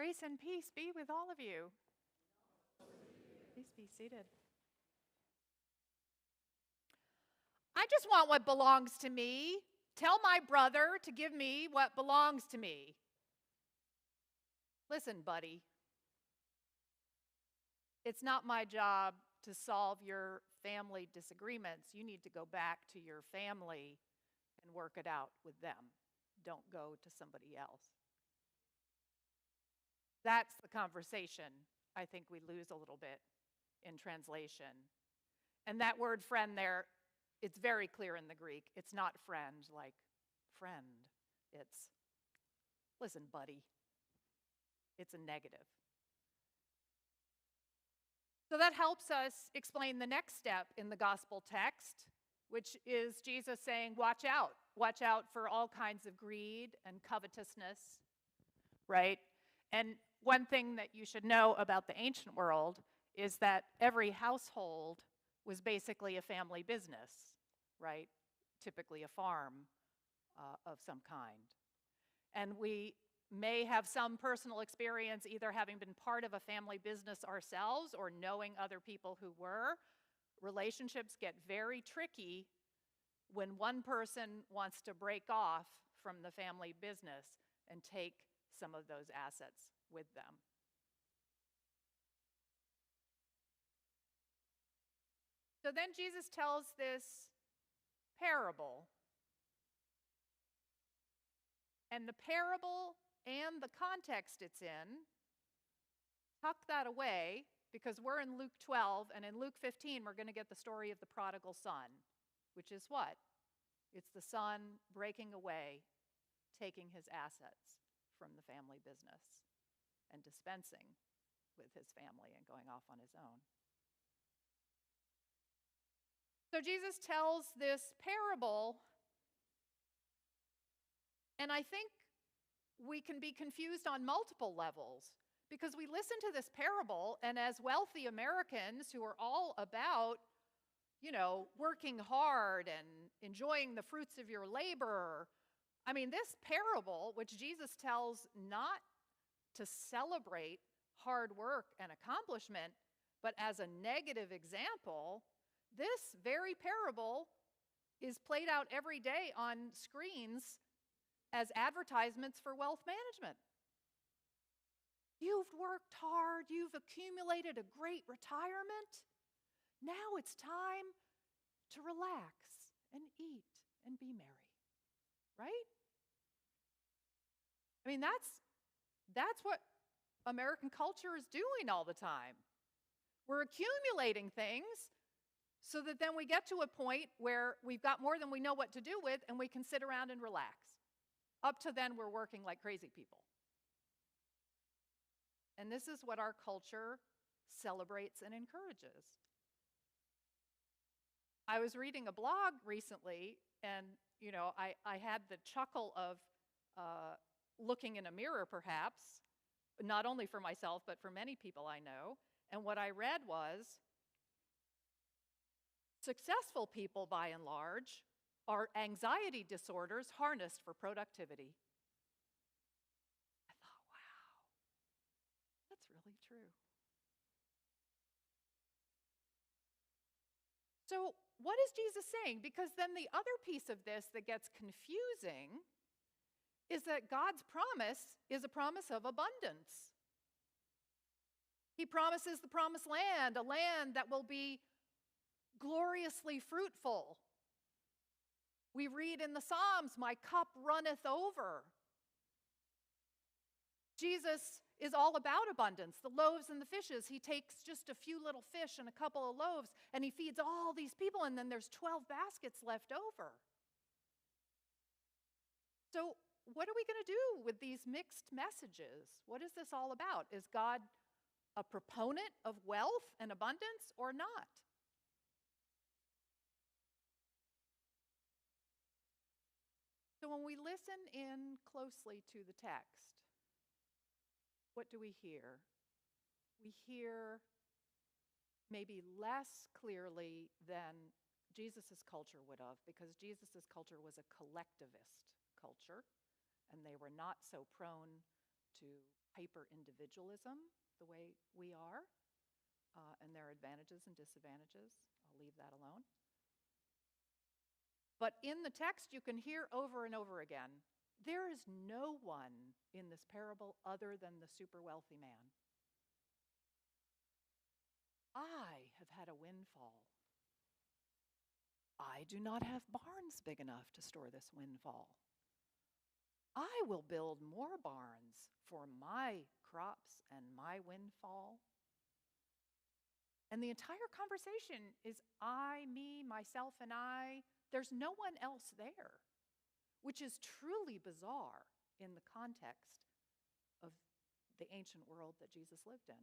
Grace and peace be with all of you. Please be seated. I just want what belongs to me. Tell my brother to give me what belongs to me. Listen, buddy. It's not my job to solve your family disagreements. You need to go back to your family and work it out with them. Don't go to somebody else. That's the conversation I think we lose a little bit in translation. And that word friend there, it's very clear in the Greek. It's not friend like friend. It's, listen, buddy. It's a negative. So that helps us explain the next step in the gospel text, which is Jesus saying, watch out. Watch out for all kinds of greed and covetousness, right? And one thing that you should know about the ancient world is that every household was basically a family business, right? Typically a farm of some kind. And we may have some personal experience either having been part of a family business ourselves or knowing other people who were. Relationships get very tricky when one person wants to break off from the family business and take some of those assets with them. So then Jesus tells this parable. And the parable and the context it's in, tuck that away because we're in Luke 12, and in Luke 15 we're going to get the story of the prodigal son, which is what? It's the son breaking away, taking his assets from the family business and dispensing with his family and going off on his own. So Jesus tells this parable, and I think we can be confused on multiple levels because we listen to this parable, and as wealthy Americans who are all about, working hard and enjoying the fruits of your labor, I mean, this parable, which Jesus tells not to celebrate hard work and accomplishment, but as a negative example, this very parable is played out every day on screens as advertisements for wealth management. You've worked hard, you've accumulated a great retirement. Now it's time to relax and eat and be merry, right? I mean, that's what American culture is doing all the time. We're accumulating things so that then we get to a point where we've got more than we know what to do with and we can sit around and relax. Up to then, we're working like crazy people. And this is what our culture celebrates and encourages. I was reading a blog recently, and I had the chuckle of looking in a mirror, perhaps, not only for myself, but for many people I know. And what I read was, successful people, by and large, are anxiety disorders harnessed for productivity. I thought, wow, that's really true. So what is Jesus saying? Because then the other piece of this that gets confusing is that God's promise is a promise of abundance. He promises the promised land, a land that will be gloriously fruitful. We read in the Psalms, my cup runneth over. Jesus is all about abundance. The loaves and the fishes, he takes just a few little fish and a couple of loaves, and he feeds all these people, and then there's 12 baskets left over. So what are we going to do with these mixed messages? What is this all about? Is God a proponent of wealth and abundance or not? So when we listen in closely to the text, what do we hear? We hear maybe less clearly than Jesus' culture would have, because Jesus' culture was a collectivist culture, and they were not so prone to hyper-individualism the way we are, and there are advantages and disadvantages. I'll leave that alone. But in the text, you can hear over and over again, there is no one in this parable other than the super wealthy man. I have had a windfall. I do not have barns big enough to store this windfall. I will build more barns for my crops and my windfall. And the entire conversation is I, me, myself, and I. There's no one else there, which is truly bizarre in the context of the ancient world that Jesus lived in.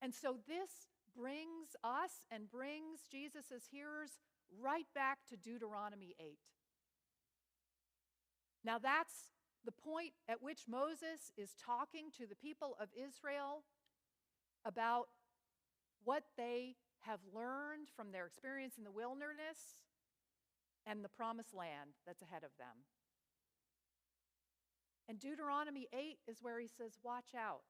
And so this brings us and brings Jesus' hearers right back to Deuteronomy 8. Now that's the point at which Moses is talking to the people of Israel about what they have learned from their experience in the wilderness and the promised land that's ahead of them. And Deuteronomy 8 is where he says, watch out,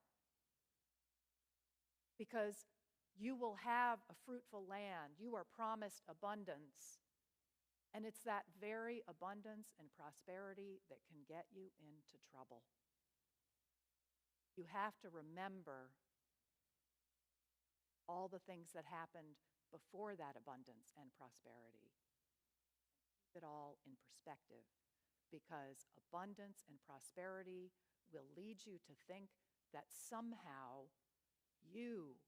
because you will have a fruitful land. You are promised abundance. And it's that very abundance and prosperity that can get you into trouble. You have to remember all the things that happened before that abundance and prosperity. Keep it all in perspective, because abundance and prosperity will lead you to think that somehow you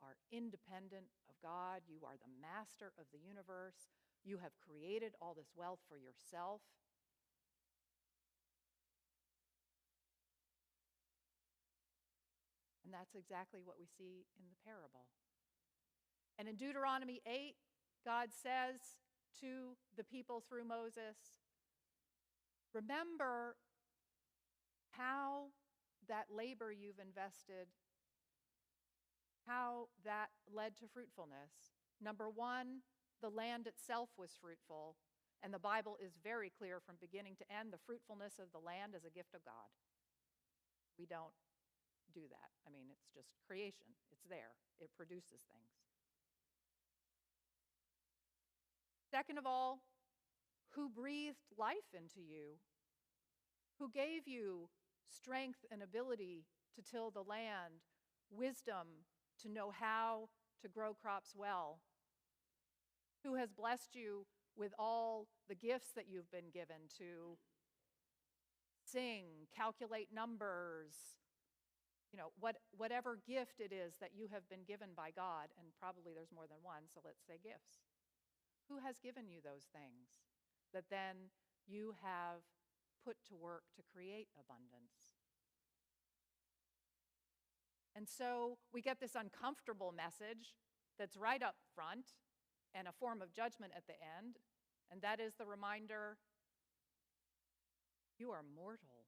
are independent of God. You are the master of the universe. You have created all this wealth for yourself. And that's exactly what we see in the parable. And in Deuteronomy 8, God says to the people through Moses, remember how that labor you've invested, how that led to fruitfulness. Number one, the land itself was fruitful, and the Bible is very clear from beginning to end, the fruitfulness of the land is a gift of God. We don't do that. I mean, it's just creation. It's there. It produces things. Second of all, who breathed life into you? Who gave you strength and ability to till the land, wisdom to know how to grow crops well? Who has blessed you with all the gifts that you've been given to sing, calculate numbers, whatever gift it is that you have been given by God, and probably there's more than one, so let's say gifts. Who has given you those things that then you have put to work to create abundance? And so we get this uncomfortable message that's right up front and a form of judgment at the end, and that is the reminder, you are mortal.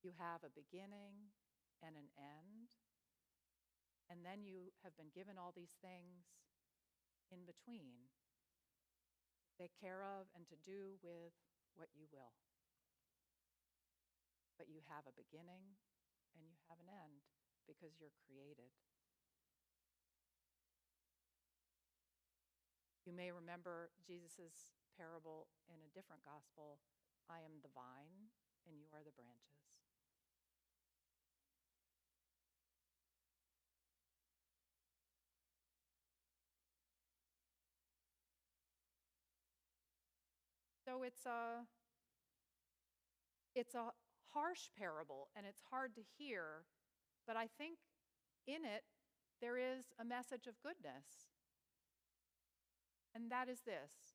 You have a beginning and an end, and then you have been given all these things in between to take care of and to do with what you will. But you have a beginning and you have an end because you're created. You may remember Jesus' parable in a different gospel. I am the vine and you are the branches. So it's a harsh parable, and it's hard to hear, but I think in it there is a message of goodness. And that is this: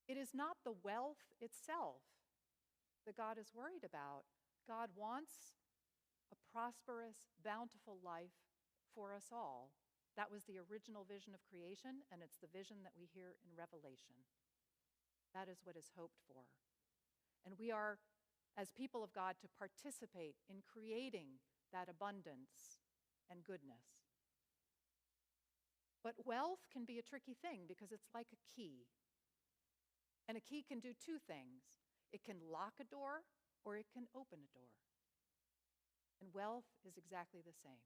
it is not the wealth itself that God is worried about. God wants a prosperous, bountiful life for us all. That was the original vision of creation, and it's the vision that we hear in Revelation. That is what is hoped for. And we are, as people of God, to participate in creating that abundance and goodness. But wealth can be a tricky thing because it's like a key. And a key can do two things. It can lock a door or it can open a door. And wealth is exactly the same.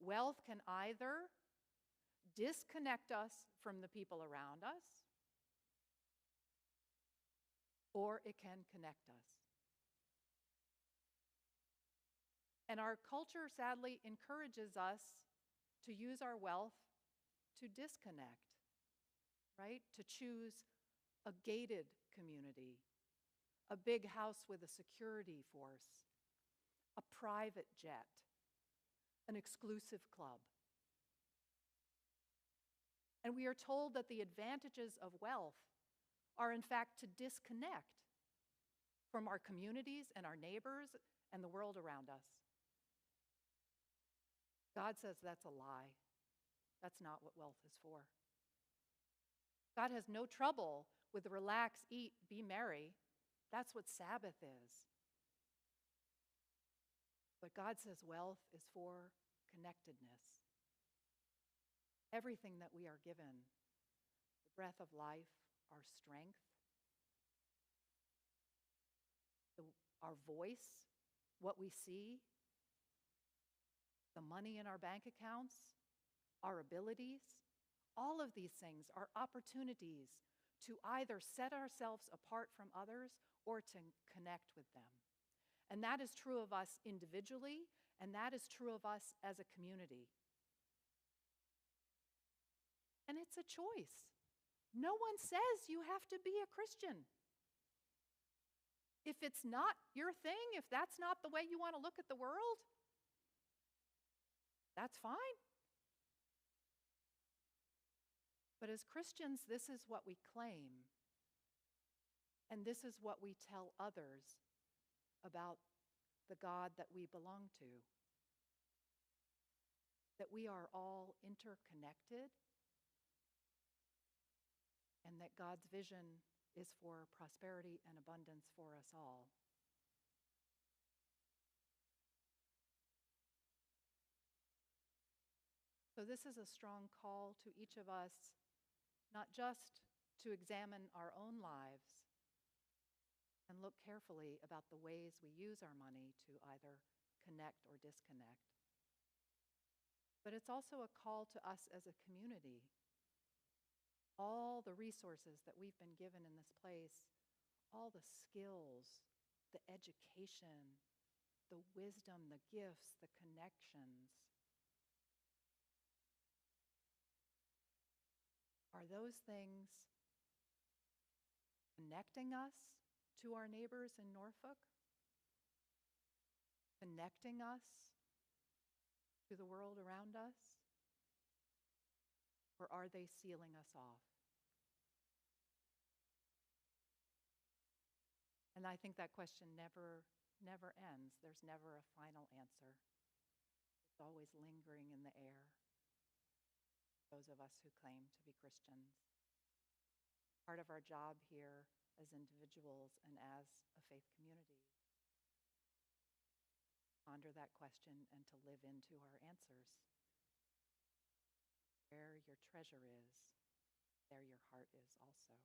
Wealth can either disconnect us from the people around us, or it can connect us. And our culture sadly encourages us to use our wealth to disconnect, right? To choose a gated community, a big house with a security force, a private jet, an exclusive club. And we are told that the advantages of wealth are, in fact, to disconnect from our communities and our neighbors and the world around us. God says that's a lie. That's not what wealth is for. God has no trouble with relax, eat, be merry. That's what Sabbath is. But God says wealth is for connectedness. Everything that we are given, the breath of life, our strength, our voice, what we see, the money in our bank accounts, our abilities, all of these things are opportunities to either set ourselves apart from others or to connect with them. And that is true of us individually, and that is true of us as a community. And it's a choice. No one says you have to be a Christian. If it's not your thing, if that's not the way you want to look at the world, that's fine. But as Christians, this is what we claim. And this is what we tell others about the God that we belong to. That we are all interconnected, and that God's vision is for prosperity and abundance for us all. So this is a strong call to each of us, not just to examine our own lives and look carefully about the ways we use our money to either connect or disconnect, but it's also a call to us as a community. All the resources that we've been given in this place, all the skills, the education, the wisdom, the gifts, the connections, are those things connecting us to our neighbors in Norfolk? Connecting us to the world around us? Or are they sealing us off? And I think that question never ends. There's never a final answer. It's always lingering in the air. Those of us who claim to be Christians. Part of our job here as individuals and as a faith community. Ponder that question and to live into our answers. Where your treasure is, there your heart is also.